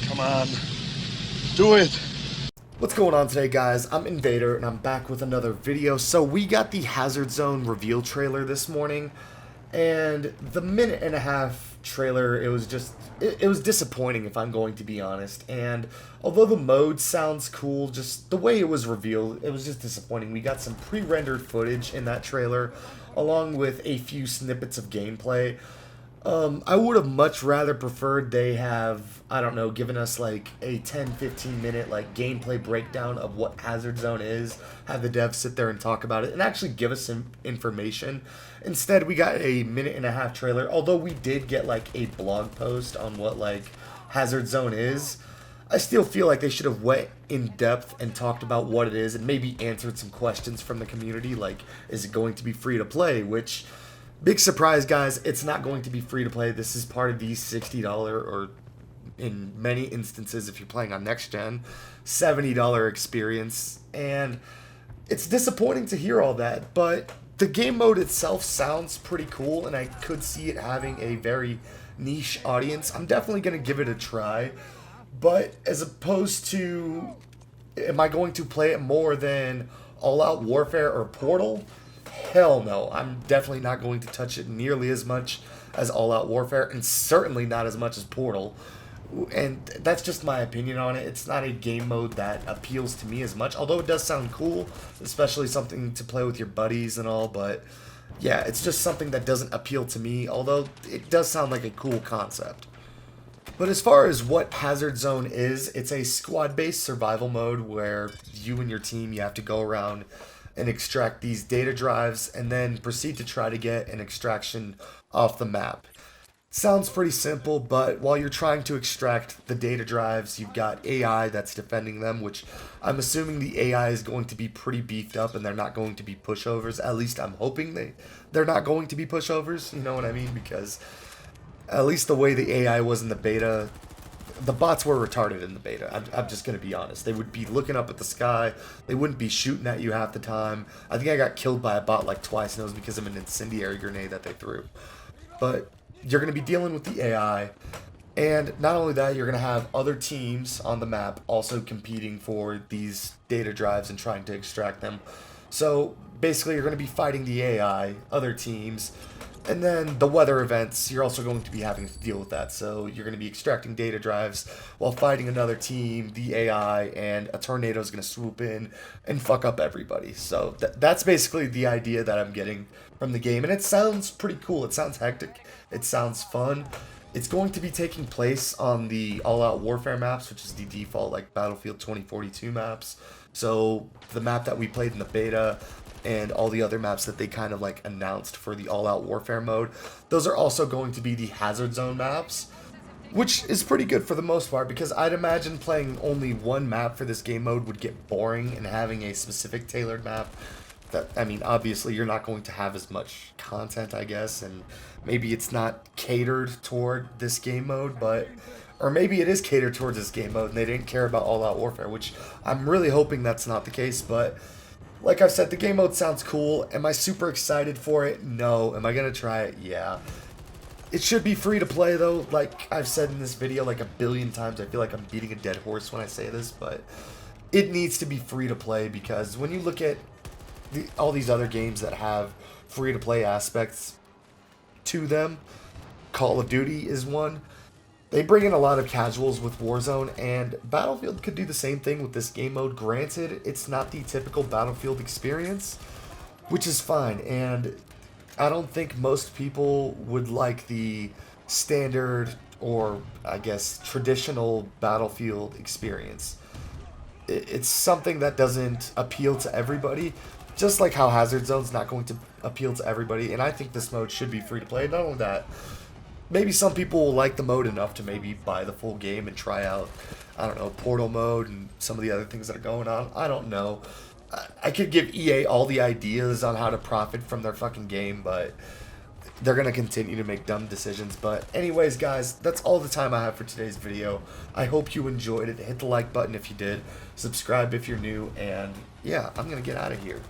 Come on. Do it. What's going on today, guys? I'm Invader and I'm back with another video. So we got the Hazard Zone reveal trailer this morning, and the minute and a half trailer, it was disappointing, if I'm going to be honest. And although the mode sounds cool, just the way it was revealed, it was just disappointing. We got some pre-rendered footage in that trailer along with a few snippets of gameplay. I would have much rather preferred they have, I don't know, given us like a 10-15 minute like gameplay breakdown of what Hazard Zone is, have the devs sit there and talk about it, and actually give us some information. Instead, we got a minute and a half trailer, although we did get like a blog post on what like Hazard Zone is. I still feel like they should have went in depth and talked about what it is and maybe answered some questions from the community, like, is it going to be free to play, which... Big surprise, guys, it's not going to be free to play. This is part of the $60, or in many instances, if you're playing on next gen, $70 experience. And it's disappointing to hear all that, but the game mode itself sounds pretty cool, and I could see it having a very niche audience. I'm definitely going to give it a try, but as opposed to, am I going to play it more than All Out Warfare or Portal? Hell no, I'm definitely not going to touch it nearly as much as All Out Warfare, and certainly not as much as Portal. And that's just my opinion on it. It's not a game mode that appeals to me as much, although it does sound cool, especially something to play with your buddies and all, but yeah, it's just something that doesn't appeal to me, although it does sound like a cool concept. But as far as what Hazard Zone is, it's a squad-based survival mode where you and your team, you have to go around and extract these data drives, and then proceed to try to get an extraction off the map. Sounds pretty simple, but while you're trying to extract the data drives, you've got AI that's defending them, which I'm assuming the AI is going to be pretty beefed up and they're not going to be pushovers. At least I'm hoping they're not going to be pushovers, you know what I mean? Because at least the way the AI was in the beta, the bots were retarded in the beta. I'm just going to be honest. They would be looking up at the sky. They wouldn't be shooting at you half the time. I think I got killed by a bot like twice, and it was because of an incendiary grenade that they threw. But you're going to be dealing with the AI. And not only that, you're going to have other teams on the map also competing for these data drives and trying to extract them. So basically, you're going to be fighting the AI, other teams. And then the weather events, you're also going to be having to deal with that. So you're going to be extracting data drives while fighting another team, the AI, and a tornado is going to swoop in and fuck up everybody. So that's basically the idea that I'm getting from the game. And it sounds pretty cool. It sounds hectic. It sounds fun. It's going to be taking place on the All Out Warfare maps, which is the default like Battlefield 2042 maps. So the map that we played in the beta, and all the other maps that they kind of like announced for the All Out Warfare mode, those are also going to be the Hazard Zone maps, which is pretty good for the most part, because I'd imagine playing only one map for this game mode would get boring, and having a specific tailored map, that, I mean, obviously you're not going to have as much content, I guess, and maybe it's not catered toward this game mode, but... Or maybe it is catered towards this game mode and they didn't care about All Out Warfare, which I'm really hoping that's not the case, but... Like I've said, the game mode sounds cool. Am I super excited for it? No. Am I going to try it? Yeah. It should be free to play, though. Like I've said in this video like a billion times, I feel like I'm beating a dead horse when I say this, but it needs to be free to play, because when you look at all these other games that have free to play aspects to them, Call of Duty is one. They bring in a lot of casuals with Warzone, and Battlefield could do the same thing with this game mode. Granted, it's not the typical Battlefield experience, which is fine, and I don't think most people would like the standard, or I guess traditional Battlefield experience. It's something that doesn't appeal to everybody, just like how Hazard Zone's not going to appeal to everybody, and I think this mode should be free to play. Not only that, maybe some people will like the mode enough to maybe buy the full game and try out, I don't know, Portal mode and some of the other things that are going on. I don't know. I could give EA all the ideas on how to profit from their fucking game, but they're going to continue to make dumb decisions. But anyways, guys, that's all the time I have for today's video. I hope you enjoyed it. Hit the like button if you did. Subscribe if you're new. And yeah, I'm going to get out of here.